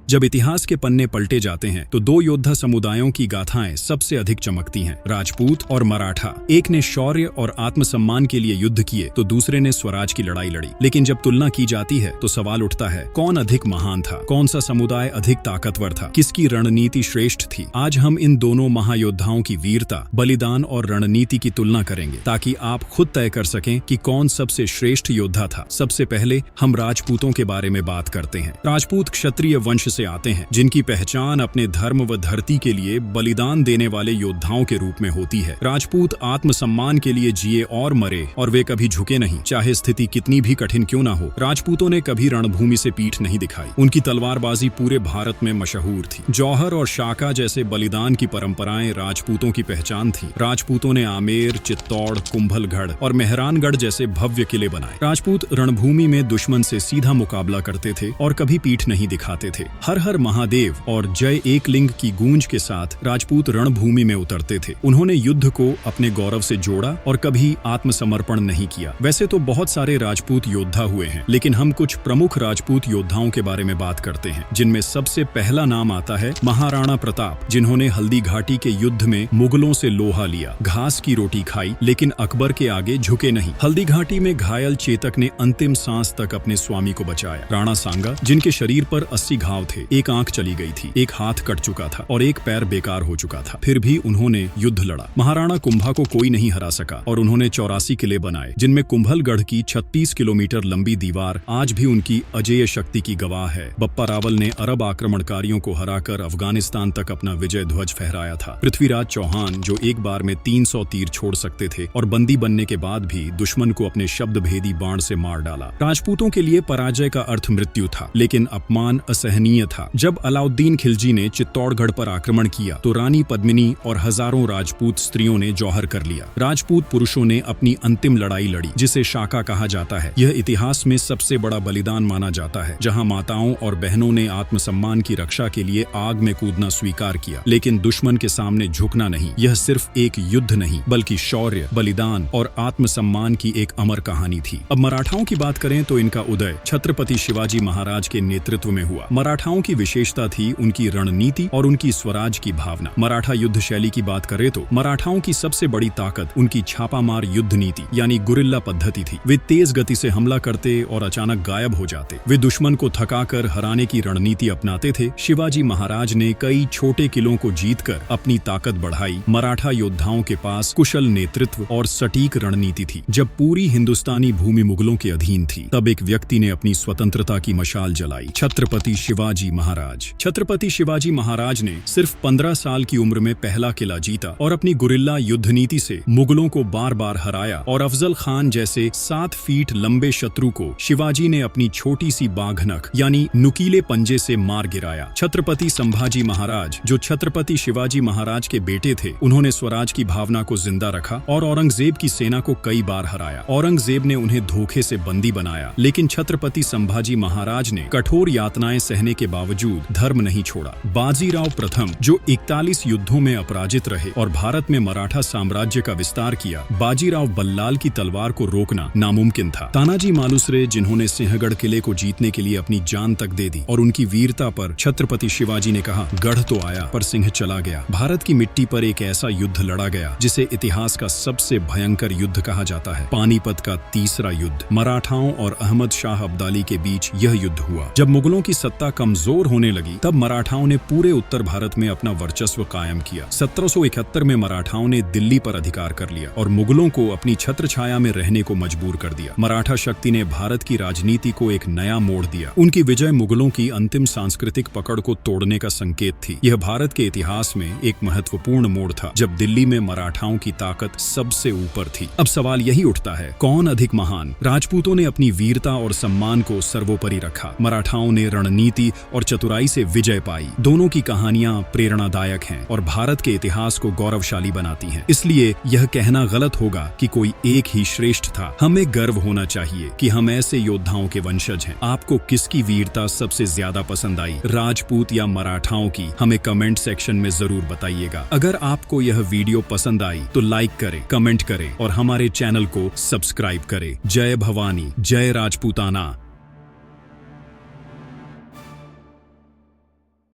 जब इतिहास के पन्ने पलटे जाते हैं तो दो योद्धा समुदायों की गाथाएं सबसे अधिक चमकती हैं, राजपूत और मराठा। एक ने शौर्य और आत्मसम्मान के लिए युद्ध किए तो दूसरे ने स्वराज की लड़ाई लड़ी। लेकिन जब तुलना की जाती है तो सवाल उठता है, कौन अधिक महान था, कौन सा समुदाय अधिक ताकतवर था, किसकी रणनीति श्रेष्ठ थी। आज हम इन दोनों महायोद्धाओं की वीरता, बलिदान और रणनीति की तुलना करेंगे ताकि आप खुद तय कर सकें कि कौन सबसे श्रेष्ठ योद्धा था। सबसे पहले हम राजपूतों के बारे में बात करते हैं। राजपूत क्षत्रिय वंश से आते हैं, जिनकी पहचान अपने धर्म व धरती के लिए बलिदान देने वाले योद्धाओं के रूप में होती है। राजपूत आत्मसम्मान के लिए जिए और मरे, और वे कभी झुके नहीं, चाहे स्थिति कितनी भी कठिन क्यों ना हो। राजपूतों ने कभी रणभूमि से पीठ नहीं दिखाई। उनकी तलवारबाजी पूरे भारत में मशहूर थी। जौहर और शाका जैसे बलिदान की परंपराएं राजपूतों की पहचान थी। राजपूतों ने आमेर, चित्तौड़, कुंभलगढ़ और मेहरानगढ़ जैसे भव्य किले बनाए। राजपूत रणभूमि में दुश्मन से सीधा मुकाबला करते थे और कभी पीठ नहीं दिखाते थे। हर हर महादेव और जय एकलिंग की गूंज के साथ राजपूत रणभूमि में उतरते थे। उन्होंने युद्ध को अपने गौरव से जोड़ा और कभी आत्मसमर्पण नहीं किया। वैसे तो बहुत सारे राजपूत योद्धा हुए हैं, लेकिन हम कुछ प्रमुख राजपूत योद्धाओं के बारे में बात करते हैं, जिनमें सबसे पहला नाम आता है महाराणा प्रताप, जिन्होंने हल्दी घाटी के युद्ध में मुगलों से लोहा लिया, घास की रोटी खाई, लेकिन अकबर के आगे झुके नहीं। हल्दी घाटी में घायल चेतक ने अंतिम सांस तक अपने स्वामी को बचाया। राणा सांगा, जिनके शरीर पर 80 घाव थे, एक आंख चली गई थी, एक हाथ कट चुका था और एक पैर बेकार हो चुका था, फिर भी उन्होंने युद्ध लड़ा। महाराणा कुंभा को कोई नहीं हरा सका और उन्होंने 84 किले बनाए, जिनमें कुंभलगढ़ की 36 किलोमीटर लंबी दीवार आज भी उनकी अजेय शक्ति की गवाह है। बप्पा रावल ने अरब आक्रमणकारियों को हराकर अफगानिस्तान तक अपना विजय ध्वज फहराया था। पृथ्वीराज चौहान, जो एक बार में 300 तीर छोड़ सकते थे और बंदी बनने के बाद भी दुश्मन को अपने शब्द भेदी बाण से मार डाला। राजपूतों के लिए पराजय का अर्थ मृत्यु था, लेकिन अपमान असहनीय था। जब अलाउद्दीन खिलजी ने चित्तौड़गढ़ पर आक्रमण किया तो रानी पद्मिनी और हजारों राजपूत स्त्रियों ने जौहर कर लिया। राजपूत पुरुषों ने अपनी अंतिम लड़ाई लड़ी, जिसे शाका कहा जाता है। यह इतिहास में सबसे बड़ा बलिदान माना जाता है, जहां माताओं और बहनों ने आत्मसम्मान की रक्षा के लिए आग में कूदना स्वीकार किया, लेकिन दुश्मन के सामने झुकना नहीं। यह सिर्फ एक युद्ध नहीं, बल्कि शौर्य, बलिदान और आत्मसम्मान की एक अमर कहानी थी। अब मराठाओं की बात करें तो इनका उदय छत्रपति शिवाजी महाराज के नेतृत्व में हुआ। मराठाओं की विशेषता थी उनकी रणनीति और उनकी स्वराज की भावना। मराठा युद्ध शैली की बात करें तो मराठाओं की सबसे बड़ी ताकत उनकी छापामार युद्ध नीति यानी गुरिल्ला पद्धति थी। वे तेज गति से हमला करते और अचानक गायब हो जाते। वे दुश्मन को थकाकर हराने की रणनीति अपनाते थे। शिवाजी महाराज ने कई छोटे किलों को जीतकर अपनी ताकत बढ़ाई। मराठा योद्धाओं के पास कुशल नेतृत्व और सटीक रणनीति थी। जब पूरी हिंदुस्तानी भूमि मुगलों के अधीन थी, तब एक व्यक्ति ने अपनी स्वतंत्रता की मशाल जलाई, छत्रपति शिवाजी महाराज। छत्रपति शिवाजी महाराज ने सिर्फ 15 साल की उम्र में पहला किला जीता और अपनी गुरिल्ला युद्ध नीति से मुगलों को बार बार हराया और अफजल खान जैसे 7 फीट लंबे शत्रु को शिवाजी ने अपनी छोटी सी बाघनख यानी नुकीले पंजे से मार गिराया। छत्रपति संभाजी महाराज, जो छत्रपति शिवाजी महाराज के बेटे थे, उन्होंने स्वराज की भावना को जिंदा रखा और औरंगजेब की सेना को कई बार हराया। औरंगजेब ने उन्हें धोखे से बंदी बनाया, लेकिन छत्रपति संभाजी महाराज ने कठोर यातनाएं सहने के बावजूद धर्म नहीं छोड़ा। बाजीराव प्रथम, जो 41 युद्धों में अपराजित रहे और भारत में मराठा साम्राज्य का विस्तार किया, बाजीराव बल्लाल की तलवार को रोकना नामुमकिन था। तानाजी मालुसरे, जिन्होंने सिंहगढ़ किले को जीतने के लिए अपनी जान तक दे दी, और उनकी वीरता पर छत्रपति शिवाजी ने कहा, गढ़ तो आया पर सिंह चला गया। भारत की मिट्टी पर एक ऐसा युद्ध लड़ा गया जिसे इतिहास का सबसे भयंकर युद्ध कहा जाता है, पानीपत का तीसरा युद्ध। मराठाओं और अहमद शाह अब्दाली के बीच यह युद्ध हुआ। जब मुगलों की सत्ता कमजोर होने लगी, तब मराठाओं ने पूरे उत्तर भारत में अपना वर्चस्व कायम किया। 1771 में मराठाओं ने दिल्ली पर अधिकार कर लिया और मुगलों को अपनी छत्रछाया में रहने को मजबूर कर दिया। मराठा शक्ति ने भारत की राजनीति को एक नया मोड़ दिया। उनकी विजय मुगलों की अंतिम सांस्कृतिक पकड़ को तोड़ने का संकेत थी। यह भारत के इतिहास में एक महत्वपूर्ण मोड़ था, जब दिल्ली में मराठाओं की ताकत सबसे ऊपर थी। अब सवाल यही उठता है, कौन अधिक महान? राजपूतों ने अपनी वीरता और सम्मान को सर्वोपरि रखा। मराठाओं ने रणनीति और चतुराई से विजय पाई। दोनों की कहानियां प्रेरणादायक हैं और भारत के इतिहास को गौरवशाली बनाती हैं। इसलिए यह कहना गलत होगा कि कोई एक ही श्रेष्ठ था। हमें गर्व होना चाहिए कि हम ऐसे योद्धाओं के वंशज हैं। आपको किसकी वीरता सबसे ज्यादा पसंद आई, राजपूत या मराठाओं की? हमें कमेंट सेक्शन में जरूर बताइएगा। अगर आपको यह वीडियो पसंद आई तो लाइक करें, कमेंट करें और हमारे चैनल को सब्सक्राइब करें। जय भवानी, जय राजपूताना।